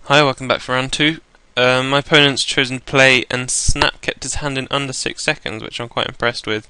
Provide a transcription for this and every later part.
Hi, welcome back for round two. My opponent's chosen play, and Snap kept his hand in under 6 seconds, which I'm quite impressed with.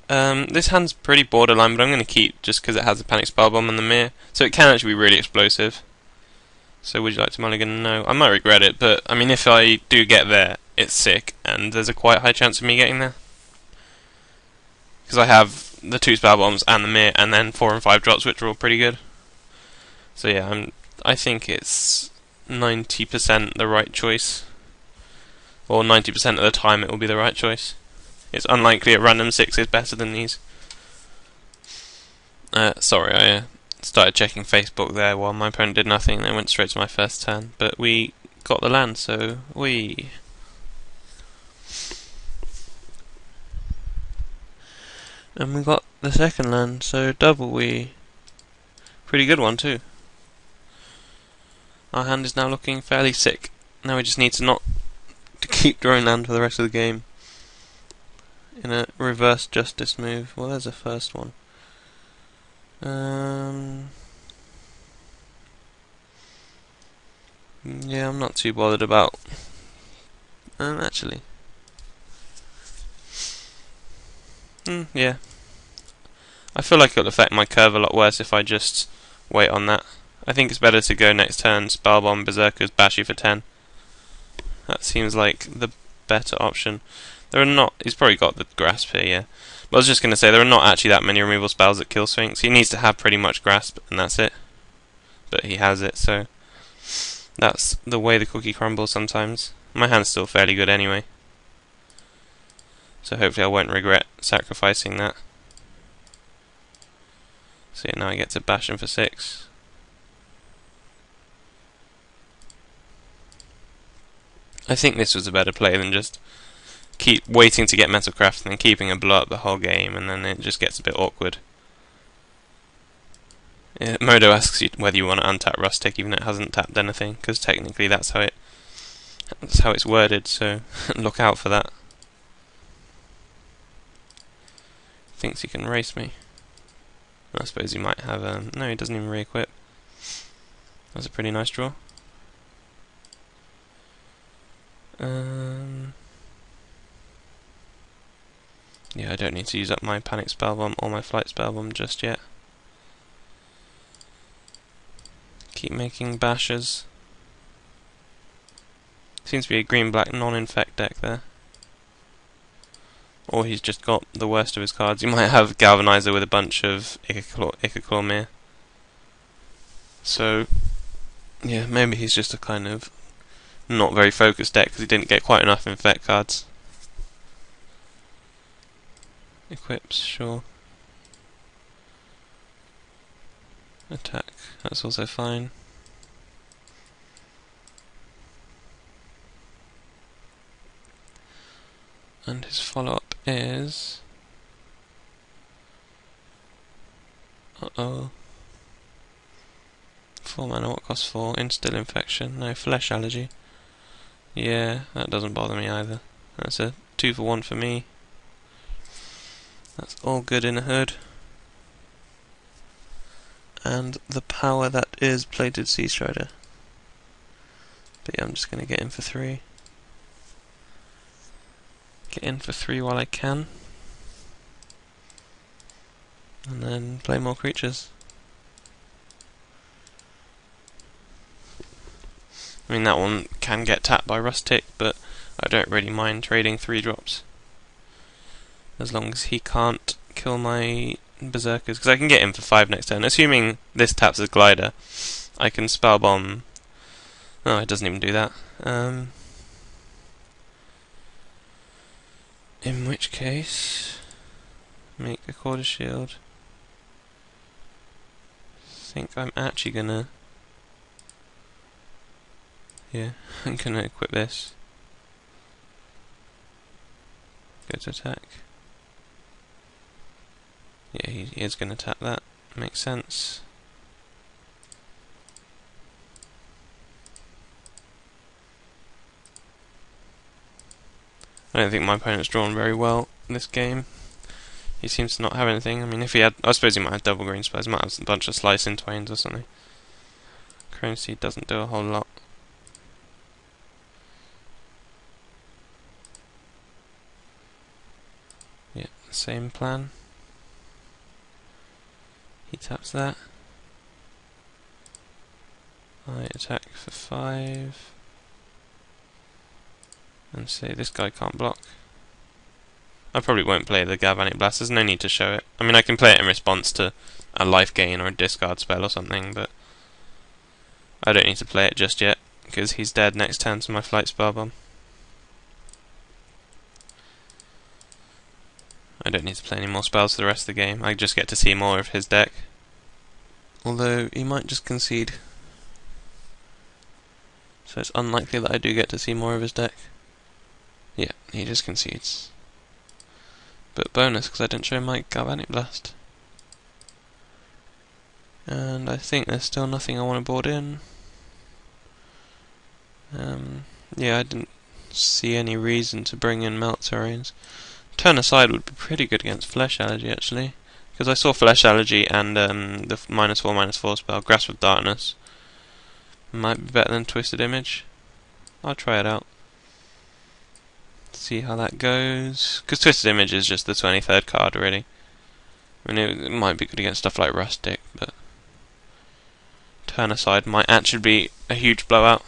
This hand's pretty borderline, but I'm going to keep just because it has a Panic Spellbomb and the Mirror, so it can actually be really explosive. So would you like to mulligan? No. I might regret it, but I mean if I do get there, it's sick, and there's a quite high chance of me getting there. Because I have the 2 Spellbombs and the Mirror, and then 4 and 5 drops, which are all pretty good. So yeah, I think it's 90% the right choice, or 90% of the time it will be the right choice. It's unlikely at random 6 is better than these. Sorry, I started checking Facebook there while my opponent did nothing, and then went straight to my first turn. But we got the land, so we. And we got the second land, so double we. Pretty good one too. Our hand is now looking fairly sick. Now we just need to not to keep drawing land for the rest of the game. In a reverse justice move. Well, there's the first one. Yeah, I'm not too bothered about. Actually. Yeah. I feel like it'll affect my curve a lot worse if I just wait on that. I think it's better to go next turn, Spellbomb, Berserkers, bash you for 10. That seems like the better option. There are not. He's probably got the Grasp here, yeah. But I was just going to say, there are not actually that many removal spells that kill Sphinx. He needs to have pretty much Grasp, and that's it. But he has it, so that's the way the cookie crumbles sometimes. My hand's still fairly good anyway. So hopefully I won't regret sacrificing that. So yeah, now I get to bash him for 6. I think this was a better play than just keep waiting to get Metalcraft and then keeping a blow up the whole game, and then it just gets a bit awkward. Modo asks you whether you want to untap Rustic even though it hasn't tapped anything, because technically that's how it's worded, so look out for that. Thinks he can race me. I suppose he might have no, he doesn't even re-equip. That's a pretty nice draw. Yeah, I don't need to use up my Panic Spellbomb or my Flight Spellbomb just yet. Keep making bashes. Seems to be a green-black non-infect deck there. Or he's just got the worst of his cards. He might have Galvanizer with a bunch of Ichor Mirror. So, yeah, maybe he's just a kind of not very focused deck because he didn't get quite enough infect cards. Equips, sure. Attack, that's also fine. And his follow-up is... Uh-oh. 4 mana, what costs 4? Instill Infection, no, Flesh Allergy. Yeah, that doesn't bother me either. That's a 2 for 1 for me. That's all good in a hood. And the power that is Plated Sea Strider. But yeah, I'm just going to get in for 3. Get in for 3 while I can. And then play more creatures. I mean, that one can get tapped by Rustic, but I don't really mind trading 3 drops. As long as he can't kill my Berserkers, because I can get him for 5 next turn. Assuming this taps as Glider, I can Spellbomb. Oh, it doesn't even do that. In which case, make a Quarter Shield. I think I'm actually gonna. Yeah, I'm gonna equip this. Go to attack. Yeah, he is gonna tap that. Makes sense. I don't think my opponent's drawn very well in this game. He seems to not have anything. I mean, if he had, I suppose he might have double green spells. He might have a bunch of Slice in Twains or something. Chrome Seed doesn't do a whole lot. Same plan. He taps that. I attack for 5. And say this guy can't block. I probably won't play the Galvanic Blast, there's no need to show it. I mean, I can play it in response to a life gain or a discard spell or something, but I don't need to play it just yet, because he's dead next turn to my Flight Spell Bomb. I don't need to play any more spells for the rest of the game, I just get to see more of his deck. Although, he might just concede. So it's unlikely that I do get to see more of his deck. Yeah, he just concedes. But bonus, because I didn't show my Galvanic Blast. And I think there's still nothing I want to board in. Yeah, I didn't see any reason to bring in Melt Terrains. Turn Aside would be pretty good against Flesh Allergy, actually. Because I saw Flesh Allergy and the -4/-4 spell, Grasp of Darkness. Might be better than Twisted Image. I'll try it out. See how that goes. Because Twisted Image is just the 23rd card, really. I mean, it might be good against stuff like Rustic, but Turn Aside might actually be a huge blowout.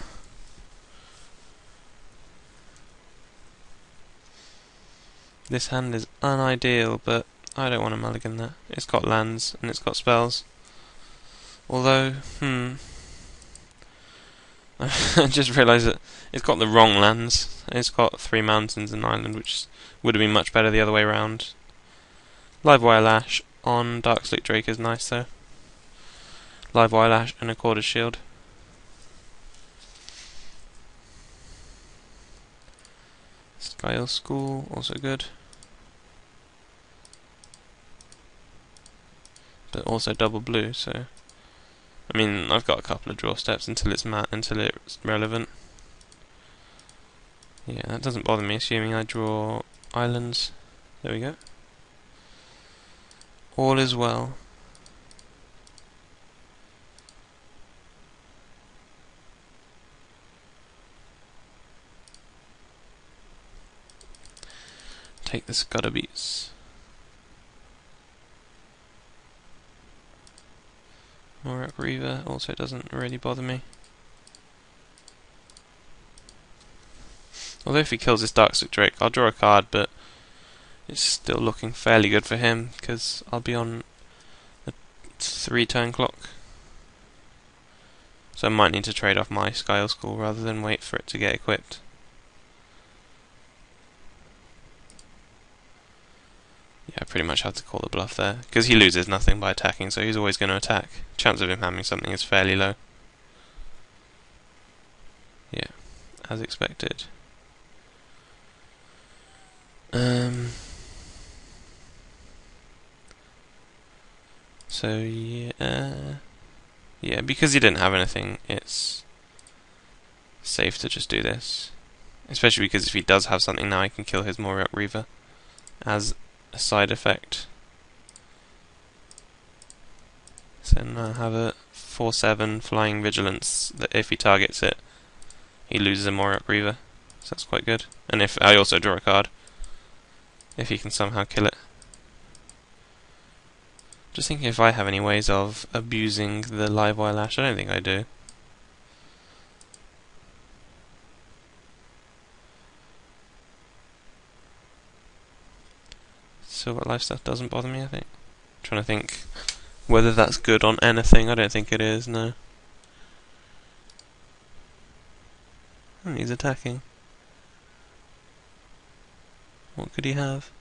This hand is unideal, but I don't want to mulligan that. It's got lands and it's got spells. Although, I just realised that it's got the wrong lands. It's got 3 mountains and an island, which would have been much better the other way around. Livewire Lash on Darkslick Drake is nice though. Livewire Lash and a Quarter Shield. Skyhill School, also good. But also double blue, so I mean, I've got a couple of draw steps until it's relevant. Yeah, that doesn't bother me, assuming I draw islands. There we go. All is well. Take the Scudder Beats. Morak Reaver also doesn't really bother me. Although if he kills this Darkslick Drake, I'll draw a card, but it's still looking fairly good for him, because I'll be on a 3-turn clock. So I might need to trade off my Skyhill School rather than wait for it to get equipped. Yeah, I pretty much had to call the bluff there, because he loses nothing by attacking, so he's always going to attack. Chance of him having something is fairly low. Yeah, as expected. So yeah, because he didn't have anything, it's safe to just do this. Especially because if he does have something now, I can kill his Morak Reaver as a side effect. So now I have a 4/7 Flying Vigilance that if he targets it, he loses a Morak Reaver. So that's quite good. And if I also draw a card, if he can somehow kill it. Just thinking if I have any ways of abusing the Livewire Lash. I don't think I do. Silver Life stuff doesn't bother me, I think. Trying to think whether that's good on anything. I don't think it is, no. Oh, he's attacking. What could he have?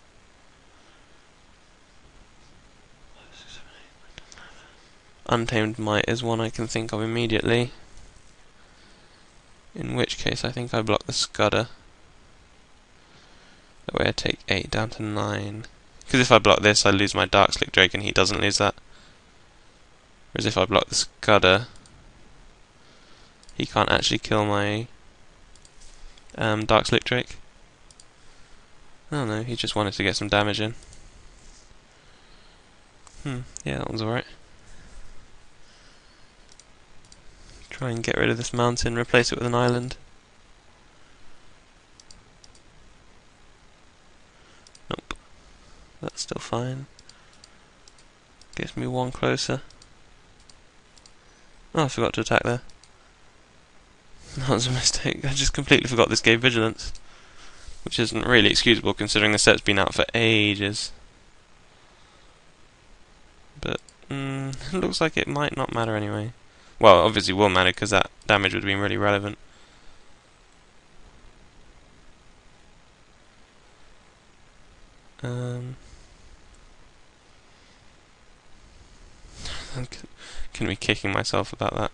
Untamed Might is one I can think of immediately. In which case I think I block the Scudder. That way I take 8 down to 9. Because if I block this I lose my Darkslick Drake and he doesn't lose that. Whereas if I block the Scudder, he can't actually kill my Darkslick Drake. Oh no, he just wanted to get some damage in. Yeah, that one's alright. Try and get rid of this mountain, replace it with an island. Nope. That's fine. Gets me one closer. Oh, I forgot to attack there. That was a mistake. I just completely forgot this gave vigilance. Which isn't really excusable considering the set's been out for ages. But, it looks like it might not matter anyway. Well, obviously will matter because that damage would have been really relevant. I'm gonna be kicking myself about that.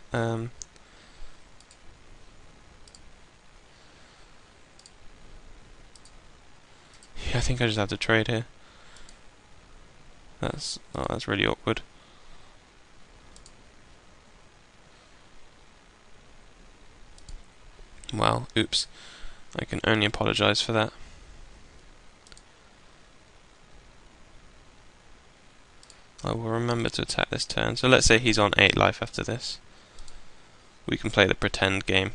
Yeah, I think I just have to trade here. That's really awkward. Well, oops. I can only apologise for that. I will remember to attack this turn. So let's say he's on 8 life after this. We can play the pretend game.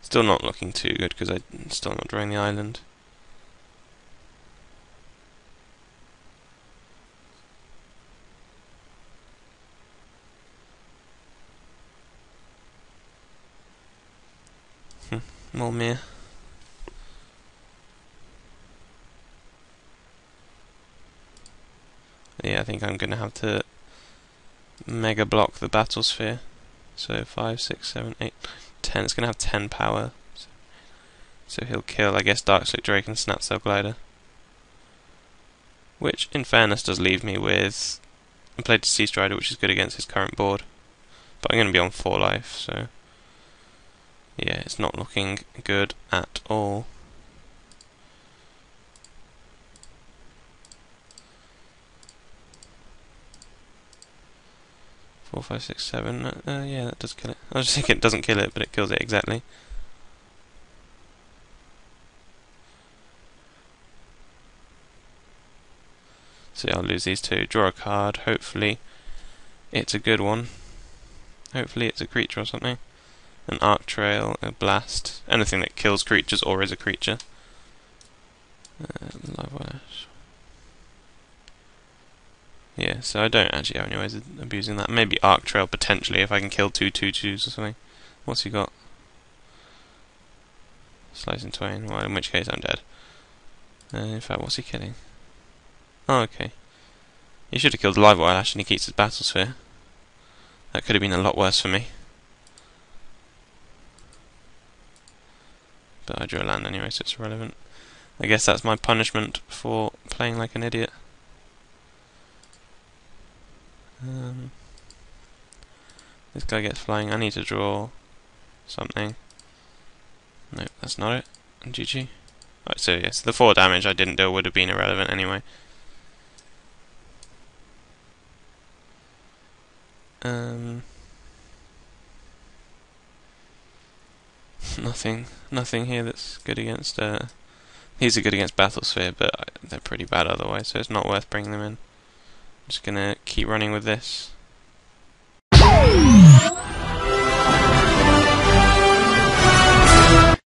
Still not looking too good because I'm still not drawing the island. Molmir. Yeah, I think I'm going to have to mega block the battle sphere. So 5, 6, 7, 8, 10. It's going to have 10 power. So he'll kill, I guess, Darkslick Drake and Snapsail Glider. Which, in fairness, does leave me with... I played Sea Strider, which is good against his current board. But I'm going to be on 4 life, so... yeah, it's not looking good at all. Four, 5, 6, 7. Yeah, that does kill it. I was thinking it doesn't kill it, but it kills it exactly. So yeah, I'll lose these two. Draw a card. Hopefully, it's a good one. Hopefully, it's a creature or something. An Arc Trail, a Blast, anything that kills creatures or is a creature. Live Wires. Yeah, so I don't actually have any ways of abusing that. Maybe Arc Trail potentially if I can kill 2 2/2s or something. What's he got? Slice in twain. Well, in which case I'm dead. In fact, what's he killing? Oh, okay. He should have killed the Live Wire Ash and he keeps his Battle Sphere. That could have been a lot worse for me. But I drew a land anyway, so it's irrelevant. I guess that's my punishment for playing like an idiot. This guy gets flying. I need to draw something. No, that's not it. GG. Right, so yes, the 4 damage I didn't deal would have been irrelevant anyway. Nothing here that's good against. These are good against Battlesphere, but they're pretty bad otherwise, so it's not worth bringing them in. I'm just gonna keep running with this.